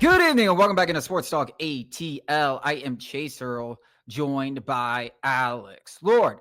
Good evening and welcome back into Sports Talk ATL. I am Chase Earl, joined by Alex. Lord,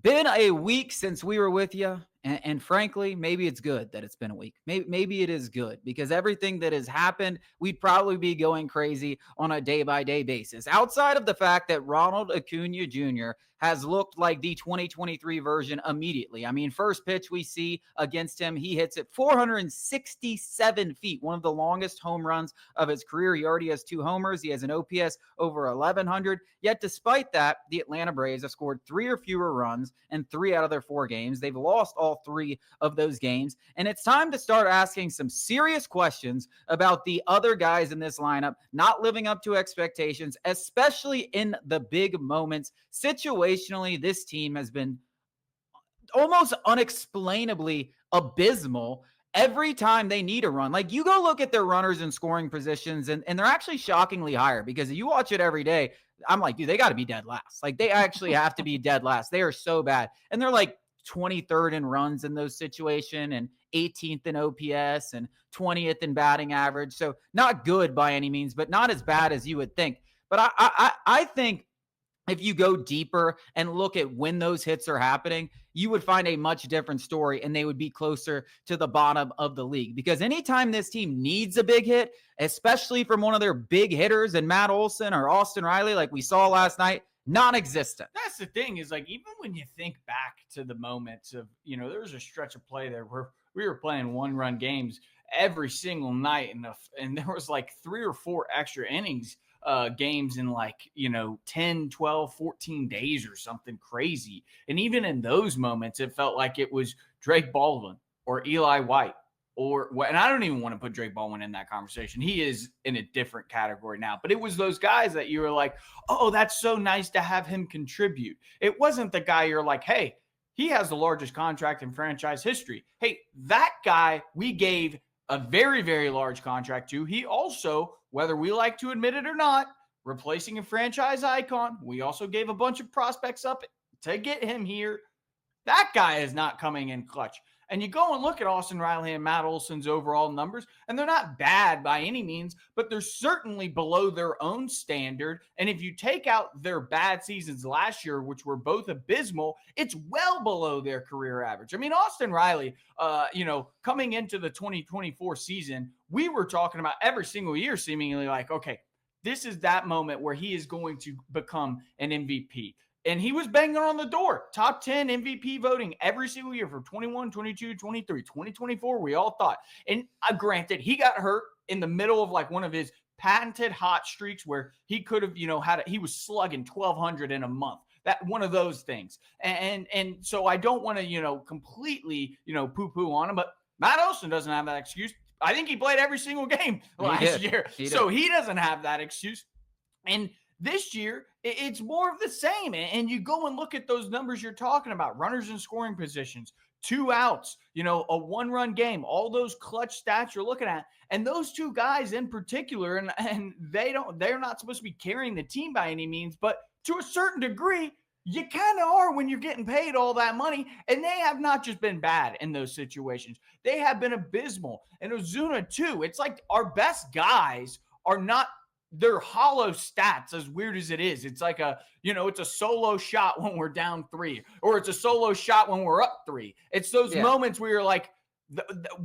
been a week since we were with you. And frankly, maybe it's good that it's been a week. Maybe it is good because everything that has happened, we'd probably be going crazy on a day-by-day basis. Outside of the fact that Ronald Acuña Jr. has looked like the 2023 version immediately. I mean, first pitch we see against him, he hits it 467 feet, one of the longest home runs of his career. He already has 2 homers. He has an OPS over 1,100. Yet despite that, the Atlanta Braves have scored 3 or fewer runs in 3 out of their 4 games. They've lost all 3 of those games. And it's time to start asking some serious questions about the other guys in this lineup not living up to expectations, especially in the big moments. Situationally, this team has been almost unexplainably abysmal every time they need a run. Like, you go look at their runners in scoring positions, and they're actually shockingly higher because you watch it every day. I'm like, dude, they got to be dead last. Like, they actually have to be dead last. They are so bad. And they're like 23rd in runs in those situations and 18th in OPS and 20th in batting average. So not good by any means, but not as bad as you would think. But I think if you go deeper and look at when those hits are happening, you would find a much different story and they would be closer to the bottom of the league. Because anytime this team needs a big hit, especially from one of their big hitters and Matt Olson or Austin Riley, like we saw last night, non-existent. That's the thing is, like, even when you think back to the moments of, there was a stretch of play there where we were playing 1-run games every single night, and there was like 3 or 4 extra innings games in 10, 12, 14 days or something crazy. And even in those moments, it felt like it was Drake Baldwin or Eli White and I don't even want to put Drake Baldwin in that conversation. He is in a different category now, but it was those guys that you were like, oh, that's so nice to have him contribute. It wasn't the guy you're like, hey, he has the largest contract in franchise history. Hey, that guy we gave a very, very large contract to. He also, whether we like to admit it or not, replacing a franchise icon. We also gave a bunch of prospects up to get him here. That guy is not coming in clutch. And you go and look at Austin Riley and Matt Olson's overall numbers, and they're not bad by any means, but they're certainly below their own standard. And if you take out their bad seasons last year, which were both abysmal, it's well below their career average. I mean, Austin Riley, coming into the 2024 season, we were talking about every single year seemingly like, okay, this is that moment where he is going to become an MVP. And he was banging on the door. Top 10 MVP voting every single year for 21, 22, 23, 2024, we all thought. And granted, he got hurt in the middle of like one of his patented hot streaks where he could have, he was slugging 1,200 in a month. That one of those things. And so I don't want to, completely, poo-poo on him. But Matt Olson doesn't have that excuse. I think he played every single game last year. So he doesn't have that excuse. And this year, it's more of the same. And you go and look at those numbers you're talking about, runners in scoring positions, 2 outs, a 1-run game, all those clutch stats you're looking at. And those 2 guys in particular, and they're not supposed to be carrying the team by any means, but to a certain degree, you kind of are when you're getting paid all that money. And they have not just been bad in those situations. They have been abysmal. And Ozuna too. It's like our best guys are not, they're hollow stats, as weird as it is. It's like it's a solo shot when we're down 3, or it's a solo shot when we're up 3. It's those moments where you're like,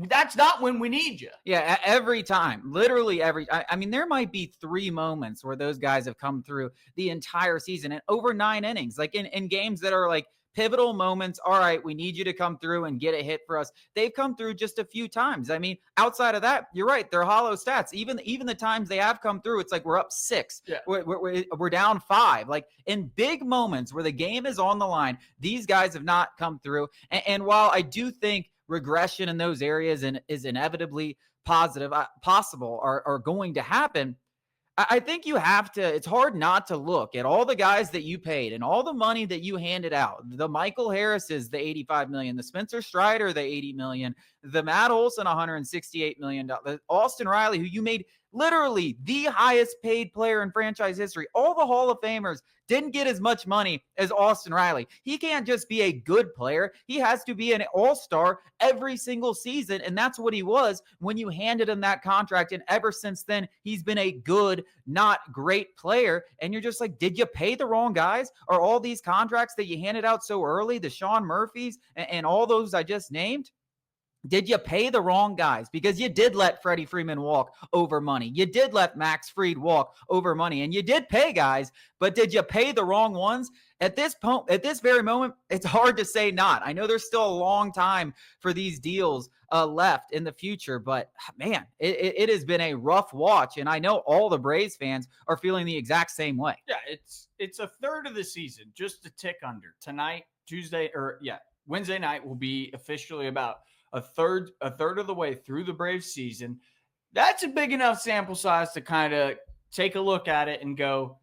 that's not when we need you. Yeah, every time, literally I mean, there might be 3 moments where those guys have come through the entire season and over 9 innings, like in games that are like pivotal moments. All right, we need you to come through and get a hit for us. They've come through just a few times. I mean, outside of that, you're right. They're hollow stats. Even the times they have come through, it's like we're up 6. Yeah. We're down 5. Like in big moments where the game is on the line, these guys have not come through. And while I do think regression in those areas and is inevitably possible are going to happen, I think you have to, it's hard not to look at all the guys that you paid and all the money that you handed out. The Michael Harris's, the $85 million, the Spencer Strider, the $80 million, the Matt Olson, $168 million, the Austin Riley, who you made literally the highest paid player in franchise history. All the Hall of Famers didn't get as much money as Austin Riley. He can't just be a good player. He has to be an all-star every single season, and that's what he was when you handed him that contract. And ever since then, he's been a good, not great player. And you're just like, did you pay the wrong guys? Are all these contracts that you handed out so early, the Sean Murphys and all those I just named, did you pay the wrong guys? Because you did let Freddie Freeman walk over money. You did let Max Fried walk over money. And you did pay guys, but did you pay the wrong ones? At this very moment, it's hard to say not. I know there's still a long time for these deals left in the future, but man, it has been a rough watch. And I know all the Braves fans are feeling the exact same way. Yeah, it's a third of the season, just a tick under. Tonight, Wednesday night will be officially about a third of the way through the Braves season. That's a big enough sample size to kind of take a look at it and go,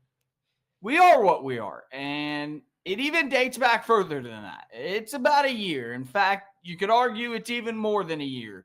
we are what we are. And it even dates back further than that. It's about a year. In fact, you could argue it's even more than a year.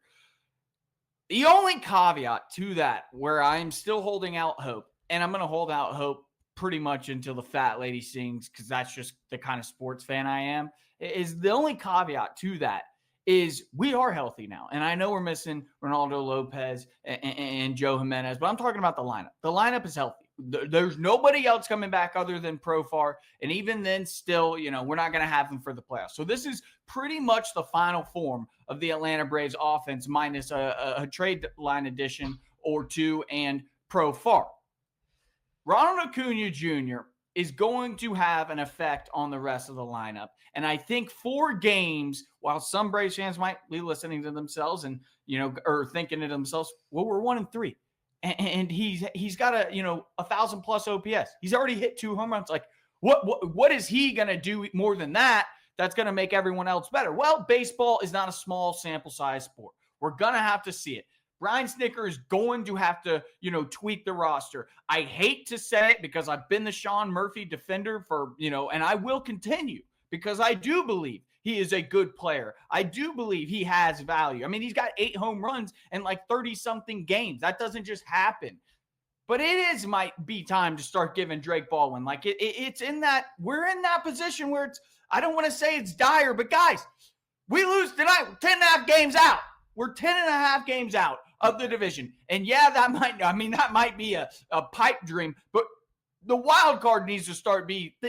The only caveat to that, where I'm still holding out hope, and I'm going to hold out hope pretty much until the fat lady sings, because that's just the kind of sports fan I am, is the only caveat to that is we are healthy now. And I know we're missing Ronaldo Lopez and Joe Jimenez, but I'm talking about the lineup. The lineup is healthy. There's nobody else coming back other than Profar. And even then, still, we're not going to have them for the playoffs. So this is pretty much the final form of the Atlanta Braves offense, minus a trade line addition or two and Profar. Ronald Acuña Jr. is going to have an effect on the rest of the lineup. And I think 4 games, while some Braves fans might be listening to themselves and, or thinking to themselves, well, we're 1-3. And he's got a 1,000+ OPS. He's already hit 2 home runs. Like, what is he going to do more than that that's going to make everyone else better? Well, baseball is not a small sample size sport. We're going to have to see it. Brian Snitker is going to have to, tweak the roster. I hate to say it because I've been the Sean Murphy defender for, and I will continue because I do believe he is a good player. I do believe he has value. I mean, he's got 8 home runs in like 30-something games. That doesn't just happen. But might be time to start giving Drake Baldwin. Like it's in that, we're in that position where I don't want to say it's dire, but guys, we lose tonight, 10.5 games out. We're 10.5 games out of the division. And yeah, that might be a pipe dream, but the wild card needs to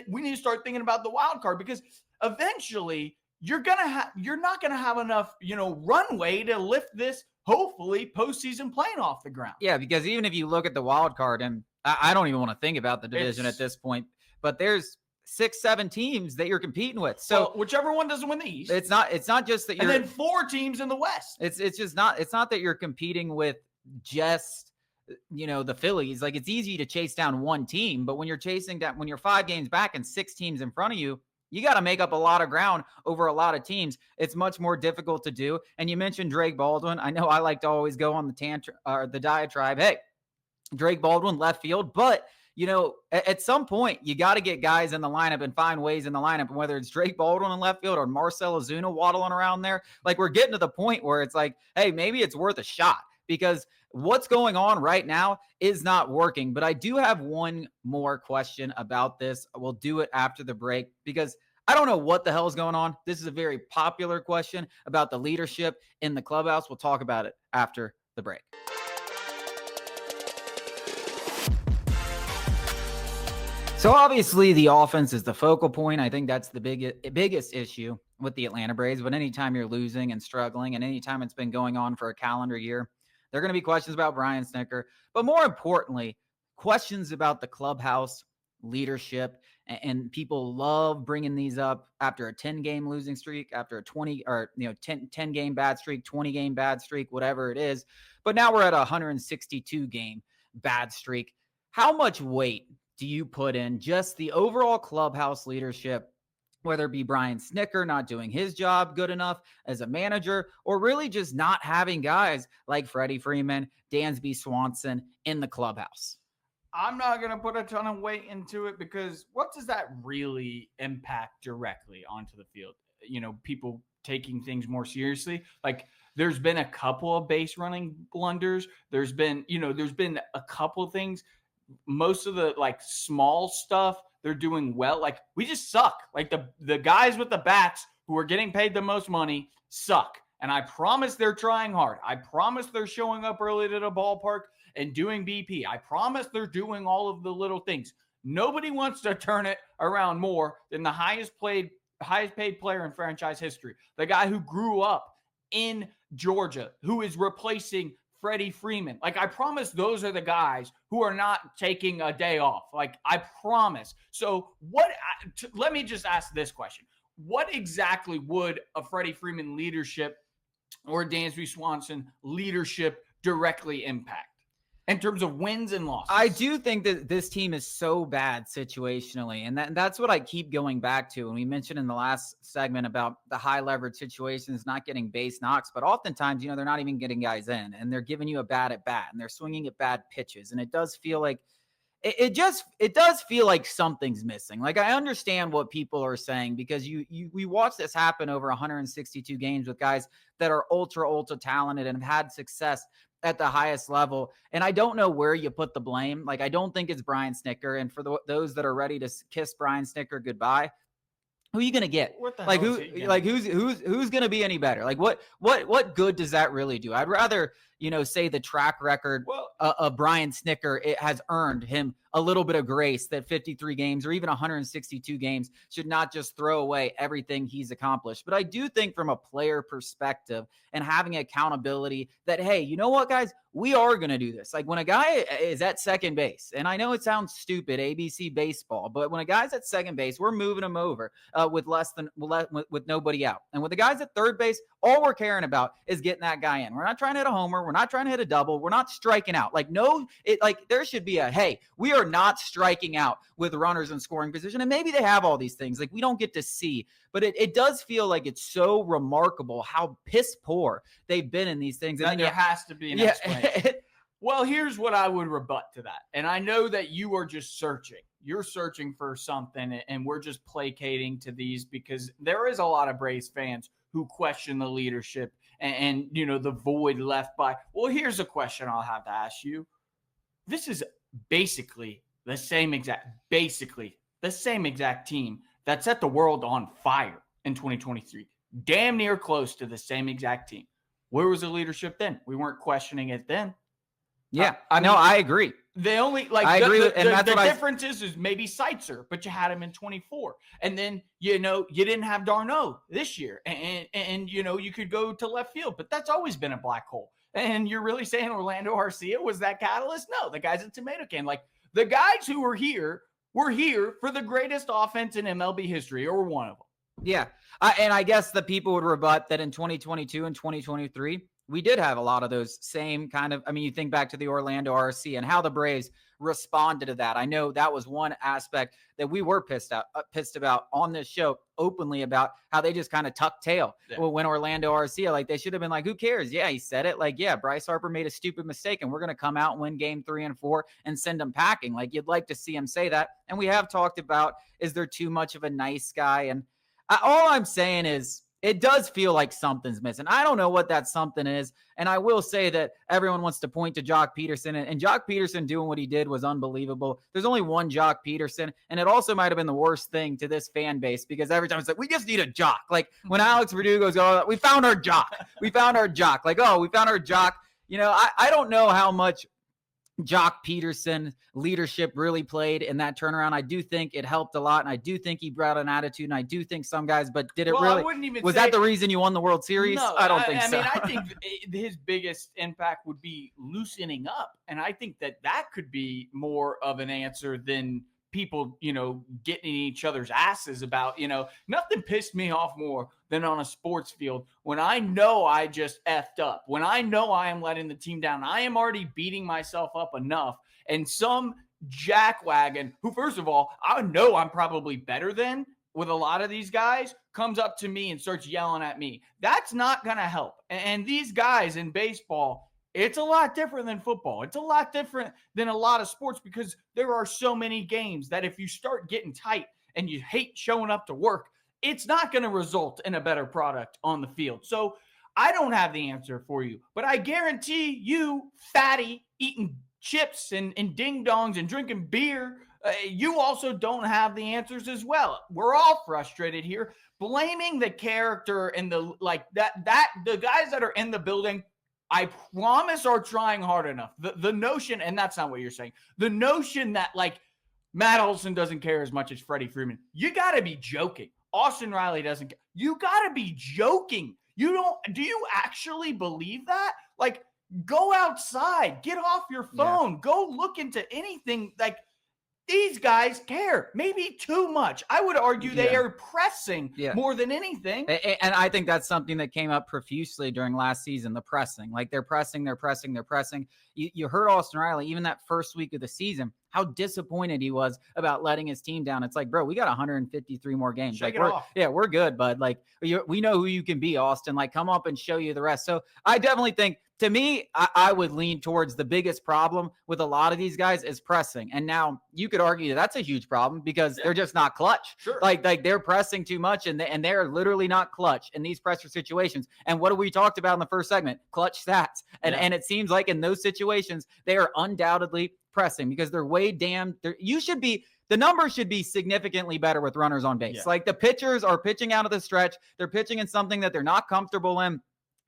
we need to start thinking about the wild card, because eventually you're not going to have enough, runway to lift this, hopefully, postseason plane off the ground. Yeah, because even if you look at the wild card, and I don't even want to think about the division at this point, but there's 6-7 teams that you're competing with. So whichever one doesn't win the East. It's not just that you're, and then 4 teams in the West. It's not that you're competing with just the Phillies. Like, it's easy to chase down one team, but when you're chasing down, when you're 5 games back and 6 teams in front of you, you got to make up a lot of ground over a lot of teams. It's much more difficult to do. And you mentioned Drake Baldwin. I know I like to always go on the tantrum or the diatribe. Hey, Drake Baldwin left field, but at some point, you got to get guys in the lineup and find ways in the lineup, whether it's Drake Baldwin in left field or Marcell Ozuna waddling around there. Like, we're getting to the point where it's like, hey, maybe it's worth a shot, because what's going on right now is not working. But I do have one more question about this. We'll do it after the break, because I don't know what the hell is going on. This is a very popular question about the leadership in the clubhouse. We'll talk about it after the break. So obviously the offense is the focal point. I think that's the biggest issue with the Atlanta Braves. But anytime you're losing and struggling, and anytime it's been going on for a calendar year, there are going to be questions about Brian Snitker. But more importantly, questions about the clubhouse leadership. And people love bringing these up after a 10-game losing streak, after a 10-game bad streak, 20-game bad streak, whatever it is. But now we're at a 162-game bad streak. How much weight do you put in just the overall clubhouse leadership, whether it be Brian Snitker not doing his job good enough as a manager, or really just not having guys like Freddie Freeman, Dansby Swanson in the clubhouse? I'm not going to put a ton of weight into it, because what does that really impact directly onto the field? People taking things more seriously. Like there's been a couple of base running blunders. There's been a couple of things. Most of the like small stuff they're doing well. Like we just suck. Like the guys with the bats who are getting paid the most money suck. And I promise they're trying hard. I promise they're showing up early to the ballpark and doing BP. I promise they're doing all of the little things. Nobody wants to turn it around more than the highest paid player in franchise history. The guy who grew up in Georgia, who is replacing Freddie Freeman. Like, I promise those are the guys who are not taking a day off. Like, I promise. So let me just ask this question. What exactly would a Freddie Freeman leadership or Dansby Swanson leadership directly impact in terms of wins and losses? I do think that this team is so bad situationally. And that's what I keep going back to. And we mentioned in the last segment about the high leverage situations, not getting base knocks, but oftentimes, they're not even getting guys in and they're giving you a bad at bat and they're swinging at bad pitches. And it does feel like it does feel like something's missing. Like, I understand what people are saying because we watched this happen over 162 games with guys that are ultra talented and have had success at the highest level. And I don't know where you put the blame. Like, I don't think it's Brian Snitker. And for those that are ready to kiss Brian Snitker goodbye, who are you gonna get? What the Like, hell who's gonna be any better? Like, what good does that really do? I'd rather say the track record of Brian Snitker, it has earned him a little bit of grace that 53 games or even 162 games should not just throw away everything he's accomplished. But I do think from a player perspective and having accountability that, hey, you know what, guys, we are going to do this. Like, when a guy is at second base, and I know it sounds stupid, ABC baseball, but when a guy's at second base, we're moving him over with nobody out. And with the guys at third base, all we're caring about is getting that guy in. We're not trying to hit a homer. We're not trying to hit a double. We're not striking out. There should be hey, we are not striking out with runners in scoring position. And maybe they have all these things. Like, we don't get to see, but it does feel like it's so remarkable how piss poor they've been in these things. And there has to be an explanation. Well, here's what I would rebut to that. And I know that you are just searching. You're searching for something, and we're just placating to these because there is a lot of Braves fans who question the leadership and the void left by. Well, here's a question I'll have to ask you. This is basically the same exact team that set the world on fire in 2023. Damn near close to the same exact team. Where was the leadership then? We weren't questioning it then. Yeah, I agree. They only I agree with, and the difference is maybe Seitzer, but you had him in 24, and then you didn't have Darno this year, and you could go to left field, but that's always been a black hole. And you're really saying Orlando Arcia was that catalyst? No, the guys at Tomato Can, like the guys who were here for the greatest offense in MLB history, or one of them. Yeah, and I guess the people would rebut that in 2022 and 2023. We did have a lot of those same kind of, you think back to the Orlando RC and how the Braves responded to that. I know that was one aspect that we were pissed about on this show openly about how they just kind of tucked tail when Orlando RC, like, they should have been like, who cares? Yeah, he said it. Like, yeah, Bryce Harper made a stupid mistake and we're going to come out and win game 3 and 4 and send him packing. Like, you'd like to see him say that. And we have talked about, is there too much of a nice guy? And all I'm saying is, it does feel like something's missing. I don't know what that something is. And I will say that everyone wants to point to Jock Peterson. And Jock Peterson doing what he did was unbelievable. There's only one Jock Peterson. And it also might have been the worst thing to this fan base because every time it's like, we just need a Jock. Like, when Alex Verdugo's going, we found our Jock. We found our Jock. Like, oh, we found our Jock. I don't know how much Jock Peterson leadership really played in that turnaround. I do think it helped a lot, and I do think he brought an attitude, and I do think some guys, but did it really? Was that the reason you won the World Series? No, I don't think so. I think his biggest impact would be loosening up, and I think that could be more of an answer than people, getting in each other's asses about, nothing pissed me off more than on a sports field when I know I just effed up, when I know I am letting the team down. I am already beating myself up enough, and some jackwagon who, first of all, I know I'm probably better than with a lot of these guys, comes up to me and starts yelling at me. That's not going to help. And these guys in baseball, it's a lot different than football. It's a lot different than a lot of sports because there are so many games that if you start getting tight and you hate showing up to work, it's not going to result in a better product on the field. So I don't have the answer for you, but I guarantee you, fatty, eating chips and ding dongs and drinking beer, you also don't have the answers as well. We're all frustrated here, blaming the character and the like that the guys that are in the building, I promise, are trying hard enough. The notion, and that's not what you're saying, the notion that like Matt Olson doesn't care as much as Freddie Freeman, you got to be joking. Austin Riley doesn't care. You got to be joking. You don't, do you actually believe that? Like, go outside, get off your phone, go look into anything. Like, these guys care, maybe too much. I would argue they are pressing more than anything. And I think that's something that came up profusely during last season, the pressing. Like they're pressing. You heard Austin Riley, even that first week of the season, how disappointed he was about letting his team down. It's like, bro, we got 153 more games. Shake like, it off. Yeah, we're good, bud. Like, we know who you can be, Austin. Like, come up and show you the rest. So I definitely think, to me, I would lean towards the biggest problem with a lot of these guys is pressing. And now you could argue that's a huge problem because they're just not clutch. Sure. Like they're pressing too much and they're literally not clutch in these pressure situations. And what we talked about in the first segment? Clutch stats. And it seems like in those situations, they are undoubtedly pressing because they're way damn. The numbers should be significantly better with runners on base. Like the pitchers are pitching out of the stretch. They're pitching in something that they're not comfortable in.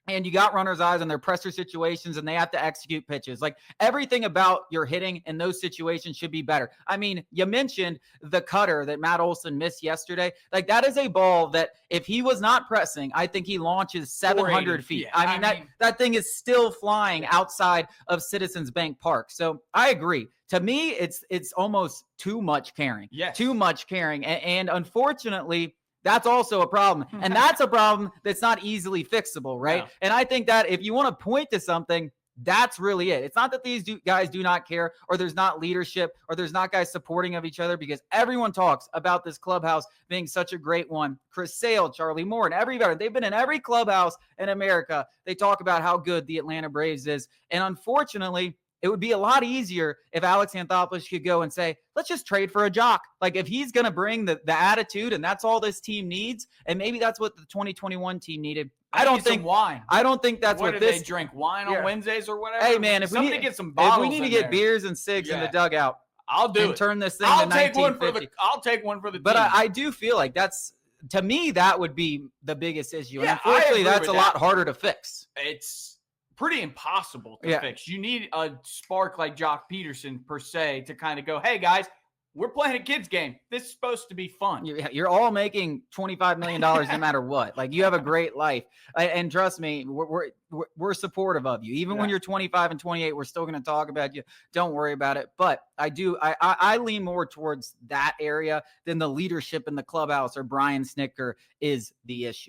And you got runners' eyes on their pressure situations and they have to execute pitches. Like everything about your hitting in those situations should be better. I mean, you mentioned the cutter that Matt Olson missed yesterday. Like that is a ball that if he was not pressing, I think he launches 700 feet. Yeah, I mean, that thing is still flying outside of Citizens Bank Park. So I agree. To me, it's almost too much caring. Yes. Too much caring. And unfortunately, that's also a problem. And that's a problem that's not easily fixable, right? No. And I think that if you want to point to something, that's really it. It's not that these guys do not care or there's not leadership or there's not guys supporting of each other because everyone talks about this clubhouse being such a great one. Chris Sale, Charlie Moore, and everybody. They've been in every clubhouse in America. They talk about how good the Atlanta Braves is. And unfortunately, it would be a lot easier if Alex Anthopoulos could go and say, let's just trade for a jock. Like if he's going to bring the attitude and that's all this team needs, and maybe that's what the 2021 team needed. I don't think wine. I don't think that's what they drink wine on Wednesdays or whatever. Hey man, if somebody get some bottles, if we need to get beers and cigs in the dugout, I'll do it. Turn this thing to 1950. I'll take one for the team. But I do feel like that's, to me, that would be the biggest issue. Yeah, and unfortunately, that's a lot harder to fix. It's pretty impossible to fix. You need a spark like Jock Peterson per se to kind of go, hey guys, we're playing a kids game. This is supposed to be fun. You're all making $25 million no matter what. Like you have a great life. And trust me, we're supportive of you. Even when you're 25 and 28, we're still going to talk about you. Don't worry about it. But I lean more towards that area than the leadership in the clubhouse or Brian Snicker is the issue.